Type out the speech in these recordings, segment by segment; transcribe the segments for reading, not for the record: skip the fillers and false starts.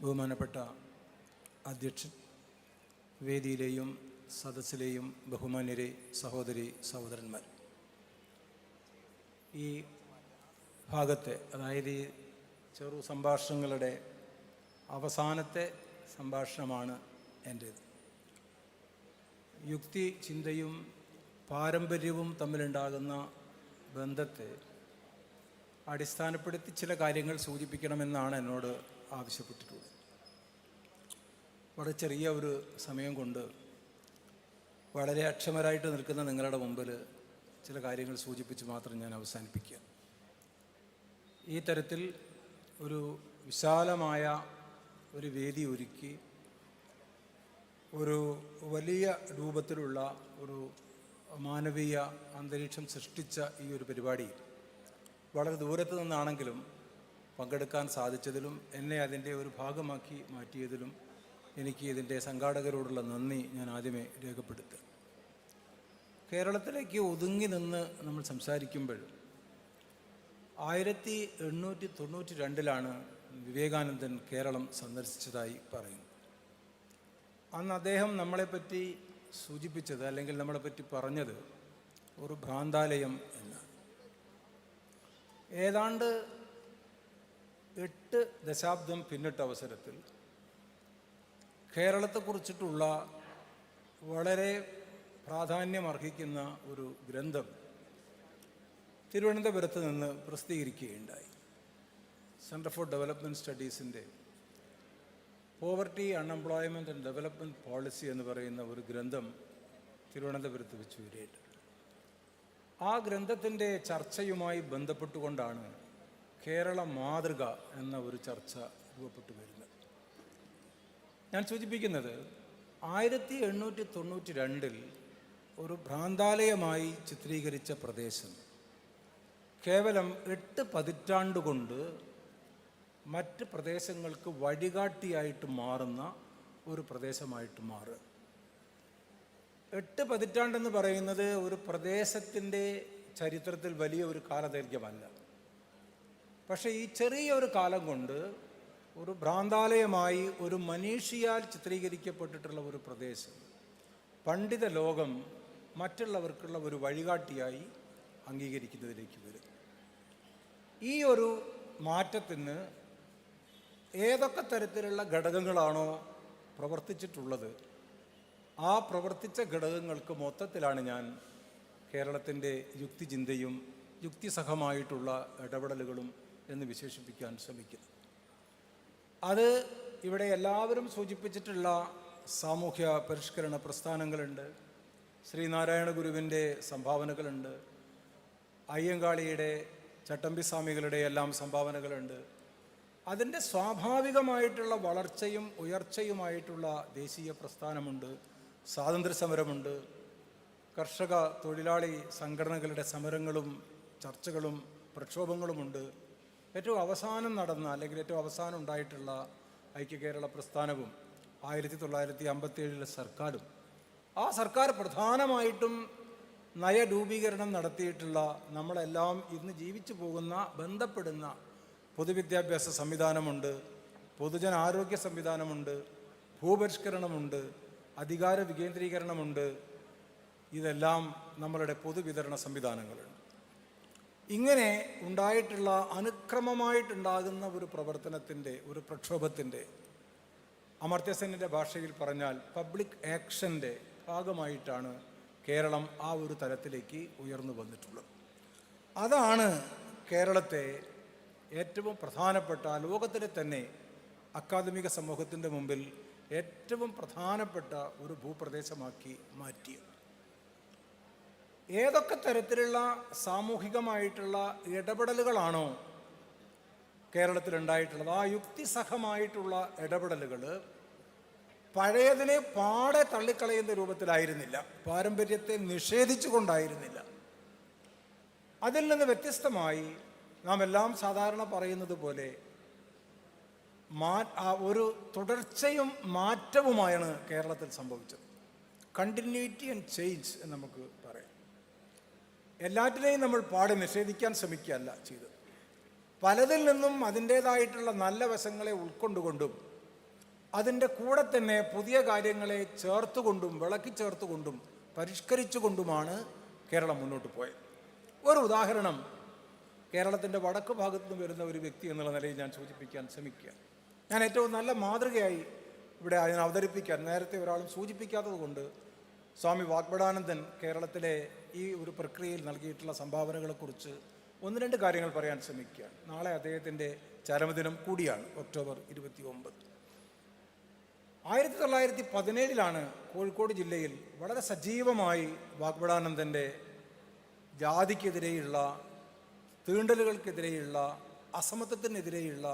ബഹുമാനപ്പെട്ട അധ്യക്ഷൻ, വേദിയിലെയും സദസ്സിലെയും ബഹുമാന്യരെ, സഹോദരി സഹോദരന്മാർ, ഈ ഭാഗത്തെ, അതായത് ഈ ചെറു സംഭാഷണങ്ങളുടെ അവസാനത്തെ സംഭാഷണമാണ് എൻ്റേത്. യുക്തി ചിന്തയും പാരമ്പര്യവും തമ്മിലുണ്ടാകുന്ന ബന്ധത്തെ അടിസ്ഥാനപ്പെടുത്തി ചില കാര്യങ്ങൾ സൂചിപ്പിക്കണമെന്നാണ് എന്നോട് ആവശ്യപ്പെട്ടിട്ടുള്ളത്. വളരെ ചെറിയ ഒരു സമയം കൊണ്ട് വളരെ അക്ഷമരായിട്ട് നിൽക്കുന്ന നിങ്ങളുടെ മുമ്പിൽ ചില കാര്യങ്ങൾ സൂചിപ്പിച്ച് മാത്രം ഞാൻ അവസാനിപ്പിക്കുക. ഈ തരത്തിൽ ഒരു വിശാലമായ ഒരു വേദി ഒരുക്കി ഒരു വലിയ രൂപത്തിലുള്ള ഒരു മാനവീയ അന്തരീക്ഷം സൃഷ്ടിച്ച ഈ ഒരു പരിപാടിയിൽ വളരെ ദൂരത്ത് നിന്നാണെങ്കിലും പങ്കെടുക്കാൻ സാധിച്ചതിലും എന്നെ അതിൻ്റെ ഒരു ഭാഗമാക്കി മാറ്റിയതിലും എനിക്ക് ഇതിൻ്റെ സംഘാടകരോടുള്ള നന്ദി ഞാൻ ആദ്യമേ രേഖപ്പെടുത്തുക. കേരളത്തിലേക്ക് ഒതുങ്ങി നിന്ന് നമ്മൾ സംസാരിക്കുമ്പോൾ 1892 വിവേകാനന്ദൻ കേരളം സന്ദർശിച്ചതായി പറയുന്നു. അന്ന് അദ്ദേഹം നമ്മളെപ്പറ്റി സൂചിപ്പിച്ചത്, അല്ലെങ്കിൽ നമ്മളെപ്പറ്റി പറഞ്ഞത്, ഒരു ഭ്രാന്താലയം എന്നാണ്. ഏതാണ്ട് 8 ദശാബ്ദം പിന്നിട്ട അവസരത്തിൽ കേരളത്തെക്കുറിച്ചിട്ടുള്ള വളരെ പ്രാധാന്യമർഹിക്കുന്ന ഒരു ഗ്രന്ഥം തിരുവനന്തപുരത്ത് നിന്ന് പ്രസിദ്ധീകരിക്കുകയുണ്ടായി. സെൻറ്റർ ഫോർ ഡെവലപ്മെൻറ്റ് സ്റ്റഡീസിൻ്റെ poverty, unemployment and development policy എന്ന് പറയുന്ന ഒരു ഗ്രന്ഥം തിരുവനന്തപുരത്ത് വെച്ച് വരികയുണ്ട്. ആ ഗ്രന്ഥത്തിൻ്റെ ചർച്ചയുമായി ബന്ധപ്പെട്ടുകൊണ്ടാണ് കേരള മാതൃക എന്ന ഒരു ചർച്ച രൂപപ്പെട്ടു വരുന്നത്. ഞാൻ സൂചിപ്പിക്കുന്നത് 1892 ഒരു ഭ്രാന്താലയമായി ചിത്രീകരിച്ച പ്രദേശം കേവലം 8 പതിറ്റാണ്ടുകൊണ്ട് മറ്റ് പ്രദേശങ്ങൾക്ക് വഴികാട്ടിയായിട്ട് മാറുന്ന ഒരു പ്രദേശമായിട്ട് മാറുക. 8 പതിറ്റാണ്ടെന്ന് പറയുന്നത് ഒരു പ്രദേശത്തിൻ്റെ ചരിത്രത്തിൽ വലിയ ഒരു കാലദൈർഘ്യമല്ല. പക്ഷേ ഈ ചെറിയ ഒരു കാലം കൊണ്ട് ഒരു ഭ്രാന്താലയമായി, ഒരു മനീഷിയാൽ ചിത്രീകരിക്കപ്പെട്ടിട്ടുള്ള ഒരു പ്രദേശം പണ്ഡിത ലോകം മറ്റുള്ളവർക്കുള്ള ഒരു വഴികാട്ടിയായി അംഗീകരിക്കുന്നതിലേക്ക് വരും. ഈ ഒരു മാറ്റത്തിന് ഏതൊക്കെ തരത്തിലുള്ള ഘടകങ്ങളാണോ പ്രവർത്തിച്ചിട്ടുള്ളത്, ആ പ്രവർത്തിച്ച ഘടകങ്ങൾക്ക് മൊത്തത്തിലാണ് ഞാൻ കേരളത്തിൻ്റെ യുക്തിചിന്തയും യുക്തിസഹമായിട്ടുള്ള ഇടപെടലുകളും എന്ന് വിശേഷിപ്പിക്കാൻ ശ്രമിക്കുന്നത്. അത് ഇവിടെ എല്ലാവരും സൂചിപ്പിച്ചിട്ടുള്ള സാമൂഹ്യ പരിഷ്കരണ പ്രസ്ഥാനങ്ങളുണ്ട്, ശ്രീനാരായണ ഗുരുവിൻ്റെ സംഭാവനകളുണ്ട്, അയ്യങ്കാളിയുടെ, ചട്ടമ്പിസ്വാമികളുടെ എല്ലാം സംഭാവനകളുണ്ട്. അതിൻ്റെ സ്വാഭാവികമായിട്ടുള്ള വളർച്ചയും ഉയർച്ചയുമായിട്ടുള്ള ദേശീയ പ്രസ്ഥാനമുണ്ട്, സ്വാതന്ത്ര്യസമരമുണ്ട്, കർഷക തൊഴിലാളി സംഘടനകളുടെ സമരങ്ങളും ചർച്ചകളും പ്രക്ഷോഭങ്ങളുമുണ്ട്. ഏറ്റവും അവസാനം നടന്ന, അല്ലെങ്കിൽ ഏറ്റവും അവസാനം ഉണ്ടായിട്ടുള്ള ഐക്യകേരള പ്രസ്ഥാനവും 1957 സർക്കാരും, ആ സർക്കാർ പ്രധാനമായിട്ടും നയരൂപീകരണം നടത്തിയിട്ടുള്ള, നമ്മളെല്ലാം ഇന്ന് ജീവിച്ചു പോകുന്ന, ബന്ധപ്പെടുന്ന പൊതുവിദ്യാഭ്യാസ സംവിധാനമുണ്ട്, പൊതുജനാരോഗ്യ സംവിധാനമുണ്ട്, ഭൂപരിഷ്കരണമുണ്ട്, അധികാര വികേന്ദ്രീകരണമുണ്ട്. ഇതെല്ലാം നമ്മളുടെ പൊതുവിതരണ സംവിധാനങ്ങളുണ്ട്. ഇങ്ങനെ ഉണ്ടായിട്ടുള്ള അനുക്രമമായിട്ടുണ്ടാകുന്ന ഒരു പ്രവർത്തനത്തിൻ്റെ, ഒരു പ്രക്ഷോഭത്തിൻ്റെ, അമർത്യ സെന്നിൻ്റെ ഭാഷയിൽ പറഞ്ഞാൽ പബ്ലിക് ആക്ഷൻ്റെ ഭാഗമായിട്ടാണ് കേരളം ആ ഒരു തലത്തിലേക്ക് ഉയർന്നു വന്നിട്ടുള്ളത്. അതാണ് കേരളത്തെ ഏറ്റവും പ്രധാനപ്പെട്ട, ലോകത്തിലെ തന്നെ അക്കാദമിക സമൂഹത്തിൻ്റെ മുമ്പിൽ ഏറ്റവും പ്രധാനപ്പെട്ട ഒരു ഭൂപ്രദേശമാക്കി മാറ്റിയത്. ഏതൊക്കെ തരത്തിലുള്ള സാമൂഹികമായിട്ടുള്ള ഇടപെടലുകളാണോ കേരളത്തിലുണ്ടായിട്ടുള്ളത്, ആ യുക്തിസഹമായിട്ടുള്ള ഇടപെടലുകൾ പഴയതിനെ പാടെ തള്ളിക്കളയുന്ന രൂപത്തിലായിരുന്നില്ല, പാരമ്പര്യത്തെ നിഷേധിച്ചു കൊണ്ടായിരുന്നില്ല. അതിൽ നിന്ന് വ്യത്യസ്തമായി നാം എല്ലാം സാധാരണ പറയുന്നത് പോലെ ഒരു തുടർച്ചയും മാറ്റവുമായാണ് കേരളത്തിൽ സംഭവിച്ചത്. കണ്ടിന്യൂറ്റി ആൻഡ് ചേഞ്ച് എന്ന് നമുക്ക് പറയാം. എല്ലാറ്റിനെയും നമ്മൾ പാടെ നിഷേധിക്കാൻ ശ്രമിക്കുകയല്ല ചെയ്തത്. പലതിൽ നിന്നും അതിൻ്റേതായിട്ടുള്ള നല്ല വശങ്ങളെ ഉൾക്കൊണ്ടുകൊണ്ടും അതിൻ്റെ കൂടെ തന്നെ പുതിയ കാര്യങ്ങളെ ചേർത്തുകൊണ്ടും വിളക്കി ചേർത്തുകൊണ്ടും പരിഷ്കരിച്ചുകൊണ്ടുമാണ് കേരളം മുന്നോട്ട് പോയത്. ഒരു ഉദാഹരണം കേരളത്തിൻ്റെ വടക്ക് ഭാഗത്തു നിന്ന് വരുന്ന ഒരു വ്യക്തി എന്നുള്ള നിലയിൽ ഞാൻ സൂചിപ്പിക്കാൻ ശ്രമിക്കുക. ഞാൻ ഏറ്റവും നല്ല മാതൃകയായി ഇവിടെ അതിനെ അവതരിപ്പിക്കാൻ നേരത്തെ ഒരാളും സൂചിപ്പിക്കാത്തത് കൊണ്ട് സ്വാമി വാഗ്ഭടാനന്ദൻ കേരളത്തിലെ ഈ ഒരു പ്രക്രിയയിൽ നൽകിയിട്ടുള്ള സംഭാവനകളെക്കുറിച്ച് ഒന്ന് രണ്ട് കാര്യങ്ങൾ പറയാൻ ശ്രമിക്കുകയാണ്. നാളെ അദ്ദേഹത്തിൻ്റെ ചരമദിനം കൂടിയാണ്, ഒക്ടോബർ 29. 1917 കോഴിക്കോട് ജില്ലയിൽ വളരെ സജീവമായി വാഗ്ഭടാനന്ദൻ്റെ ജാതിക്കെതിരെയുള്ള, തീണ്ടലുകൾക്കെതിരെയുള്ള, അസമത്വത്തിനെതിരെയുള്ള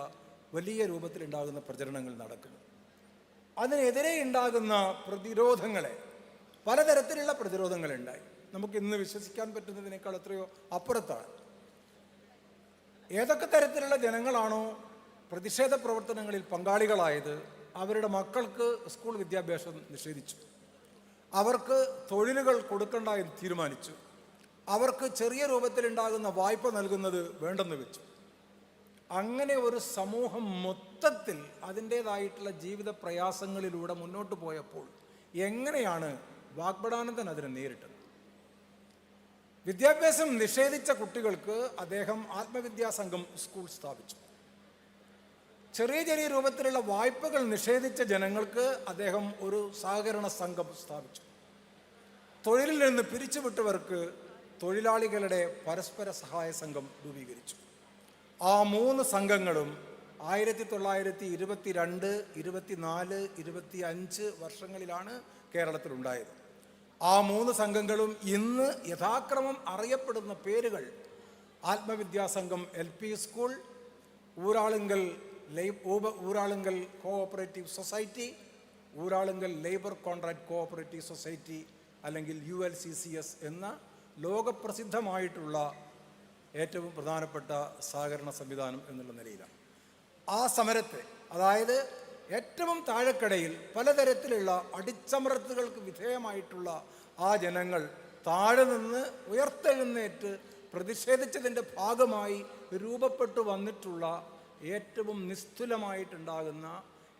വലിയ രൂപത്തിലുണ്ടാകുന്ന പ്രചരണങ്ങൾ നടക്കുന്നു. അതിനെതിരെ ഉണ്ടാകുന്ന പ്രതിരോധങ്ങളെ, പലതരത്തിലുള്ള പ്രതിരോധങ്ങളുണ്ടായി. നമുക്ക് ഇന്ന് വിശ്വസിക്കാൻ പറ്റുന്നതിനേക്കാൾ എത്രയോ അപ്പുറത്താണ്. ഏതൊക്കെ തരത്തിലുള്ള ജനങ്ങളാണോ പ്രതിഷേധ പ്രവർത്തനങ്ങളിൽ പങ്കാളികളായത്, അവരുടെ മക്കൾക്ക് സ്കൂൾ വിദ്യാഭ്യാസം നിഷേധിച്ചു, അവർക്ക് തൊഴിലുകൾ കൊടുക്കണ്ട എന്ന് തീരുമാനിച്ചു, അവർക്ക് ചെറിയ രൂപത്തിലുണ്ടാകുന്ന വായ്പ നൽകുന്നത് വേണ്ടെന്ന് വെച്ചു. അങ്ങനെ ഒരു സമൂഹം മൊത്തത്തിൽ അതിൻ്റേതായിട്ടുള്ള ജീവിത പ്രയാസങ്ങളിലൂടെ മുന്നോട്ട് പോയപ്പോൾ എങ്ങനെയാണ് വാഗ്ഭടാനന്ദൻ അതിനെ നേരിട്ടത്? വിദ്യാഭ്യാസം നിഷേധിച്ച കുട്ടികൾക്ക് അദ്ദേഹം ആത്മവിദ്യാസംഘം സ്കൂൾ സ്ഥാപിച്ചു. ചെറിയ ചെറിയ രൂപത്തിലുള്ള വായ്പകൾ നിഷേധിച്ച ജനങ്ങൾക്ക് അദ്ദേഹം ഒരു സഹകരണ സംഘം സ്ഥാപിച്ചു. തൊഴിലിൽ നിന്ന് പിരിച്ചുവിട്ടവർക്ക് തൊഴിലാളികളുടെ പരസ്പര സഹായ സംഘം രൂപീകരിച്ചു. ആ 3 സംഘങ്ങളും 1922, 24, 25 വർഷങ്ങളിലാണ് കേരളത്തിലുണ്ടായത്. ആ 3 സംഘങ്ങളും ഇന്ന് യഥാക്രമം അറിയപ്പെടുന്ന പേരുകൾ: Atmavidya Sangham LP school, Uralungal cooperative society, Uralungal labour contract cooperative society, അല്ലെങ്കിൽ ULCCS എന്ന ലോകപ്രസിദ്ധമായിട്ടുള്ള ഏറ്റവും പ്രധാനപ്പെട്ട സഹകരണ സംവിധാനം എന്നുള്ള നിലയിലാണ്. ആ സമരത്തെ, അതായത് ഏറ്റവും താഴെക്കടയിൽ പലതരത്തിലുള്ള അടിച്ചമർത്തലുകൾക്ക് വിധേയമായിട്ടുള്ള ആ ജനങ്ങൾ താഴെ നിന്ന് ഉയർത്തെഴുന്നേറ്റ് പ്രതിഷേധിച്ചതിൻ്റെ ഭാഗമായി രൂപപ്പെട്ടു വന്നിട്ടുള്ള ഏറ്റവും നിസ്തുലമായിട്ടുണ്ടാകുന്ന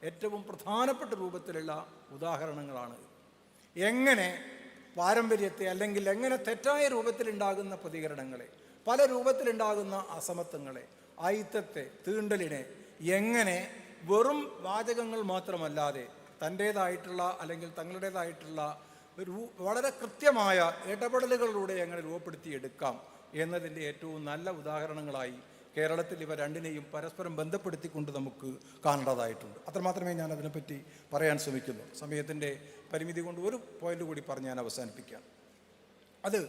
ഏറ്റവും പ്രധാനപ്പെട്ട രൂപത്തിലുള്ള ഉദാഹരണങ്ങളാണ്. എങ്ങനെ പാരമ്പര്യത്തെ, അല്ലെങ്കിൽ എങ്ങനെ തെറ്റായ രൂപത്തിലുണ്ടാകുന്ന പ്രതികരണങ്ങളെ, പല രൂപത്തിലുണ്ടാകുന്ന അസമത്വങ്ങളെ, അയിത്തത്തെ, തീണ്ടലിനെ എങ്ങനെ വെറും വാചകങ്ങൾ മാത്രമല്ലാതെ തൻ്റേതായിട്ടുള്ള അല്ലെങ്കിൽ തങ്ങളുടേതായിട്ടുള്ള വളരെ കൃത്യമായ ഇടപെടലുകളിലൂടെ എങ്ങനെ രൂപപ്പെടുത്തിയെടുക്കാം എന്നതിൻ്റെ ഏറ്റവും നല്ല ഉദാഹരണങ്ങളായി കേരളത്തിൽ ഇവ രണ്ടിനെയും പരസ്പരം ബന്ധപ്പെടുത്തിക്കൊണ്ട് നമുക്ക് കാണേണ്ടതായിട്ടുണ്ട്. അത്രമാത്രമേ ഞാൻ അതിനെപ്പറ്റി പറയാൻ ശ്രമിക്കുന്നു. സമയത്തിൻ്റെ പരിമിതി കൊണ്ട് ഒരു പോയിന്റ് കൂടി പറഞ്ഞ് ഞാൻ അവസാനിപ്പിക്കാം. അത്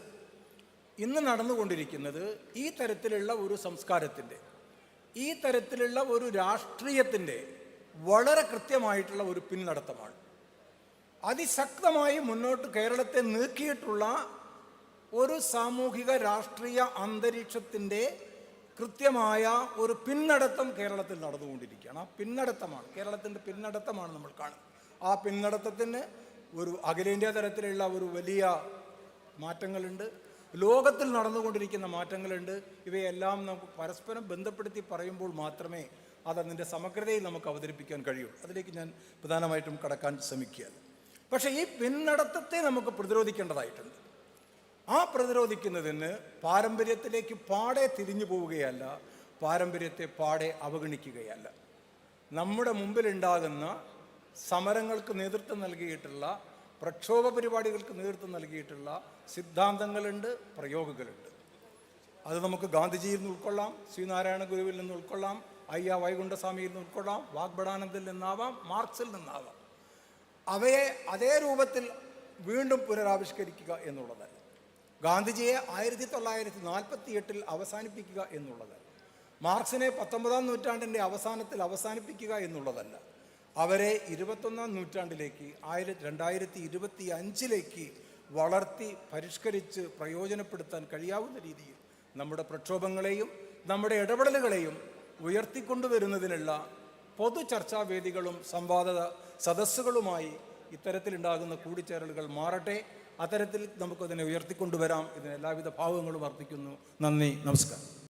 ഇന്ന് നടന്നുകൊണ്ടിരിക്കുന്നത് ഈ തരത്തിലുള്ള ഒരു സംസ്കാരത്തിൻ്റെ, ഈ തരത്തിലുള്ള ഒരു രാഷ്ട്രീയത്തിൻ്റെ വളരെ കൃത്യമായിട്ടുള്ള ഒരു പിൻനടത്തമാണ്. അതിശക്തമായി മുന്നോട്ട് കേരളത്തെ നീക്കിയിട്ടുള്ള ഒരു സാമൂഹിക രാഷ്ട്രീയ അന്തരീക്ഷത്തിൻ്റെ കൃത്യമായ ഒരു പിന്നടത്തം കേരളത്തിൽ നടന്നുകൊണ്ടിരിക്കുകയാണ്. ആ പിന്നടത്തമാണ്, കേരളത്തിൻ്റെ പിന്നടത്തമാണ് നമ്മൾ കാണുന്നത്. ആ പിന്നടത്തത്തിന് ഒരു അഖിലേന്ത്യാ തലത്തിലുള്ള ഒരു വലിയ മാറ്റങ്ങളുണ്ട്, ലോകത്തിൽ നടന്നുകൊണ്ടിരിക്കുന്ന മാറ്റങ്ങളുണ്ട്. ഇവയെല്ലാം നമുക്ക് പരസ്പരം ബന്ധപ്പെടുത്തി പറയുമ്പോൾ മാത്രമേ അതതിൻ്റെ സമഗ്രതയിൽ നമുക്ക് അവതരിപ്പിക്കാൻ കഴിയുള്ളൂ. അതിലേക്ക് ഞാൻ പ്രധാനമായിട്ടും കടക്കാൻ ശ്രമിക്കുകയാണ്. പക്ഷേ ഈ പിന്നടത്തത്തെ നമുക്ക് പ്രതിരോധിക്കേണ്ടതായിട്ടുണ്ട്. ആ പ്രതിരോധിക്കുന്നതിന് പാരമ്പര്യത്തിലേക്ക് പാടെ തിരിഞ്ഞു പോവുകയല്ല, പാരമ്പര്യത്തെ പാടെ അവഗണിക്കുകയല്ല. നമ്മുടെ മുമ്പിലുണ്ടാകുന്ന സമരങ്ങൾക്ക് നേതൃത്വം നൽകിയിട്ടുള്ള, പ്രക്ഷോഭ പരിപാടികൾക്ക് നേതൃത്വം നൽകിയിട്ടുള്ള സിദ്ധാന്തങ്ങളുണ്ട്, പ്രയോഗങ്ങളുണ്ട്. അത് നമുക്ക് ഗാന്ധിജിയിൽ നിന്ന് ഉൾക്കൊള്ളാം, ശ്രീനാരായണ ഗുരുവിൽ നിന്ന് ഉൾക്കൊള്ളാം, അയ്യ വൈകുണ്ഠസ്വാമിയിൽ നിന്ന് ഉൾക്കൊള്ളാം, വാഗ്ഭടാനന്ദിൽ നിന്നാവാം, മാർക്സിൽ നിന്നാവാം. അവയെ അതേ രൂപത്തിൽ വീണ്ടും പുനരാവിഷ്കരിക്കുക എന്നുള്ളതല്ല. ഗാന്ധിജിയെ 1948 അവസാനിപ്പിക്കുക എന്നുള്ളതല്ല. മാർക്സിനെ 19-ാം നൂറ്റാണ്ടിൻ്റെ അവസാനത്തിൽ അവസാനിപ്പിക്കുക എന്നുള്ളതല്ല. അവരെ 21-ാം നൂറ്റാണ്ടിലേക്ക്, 2025 വളർത്തി പരിഷ്കരിച്ച് പ്രയോജനപ്പെടുത്താൻ കഴിയാവുന്ന രീതിയിൽ നമ്മുടെ പ്രക്ഷോഭങ്ങളെയും നമ്മുടെ ഇടപെടലുകളെയും ഉയർത്തിക്കൊണ്ടുവരുന്നതിനുള്ള പൊതു ചർച്ചാവേദികളും സംവാദ സദസ്സുകളുമായി ഇത്തരത്തിലുണ്ടാകുന്ന കൂടിച്ചേരലുകൾ മാറട്ടെ. അത്തരത്തിൽ നമുക്കതിനെ ഉയർത്തിക്കൊണ്ടുവരാം. ഇതിന് എല്ലാവിധ ഭാവങ്ങളും അർപ്പിക്കുന്നു. നന്ദി, നമസ്കാരം.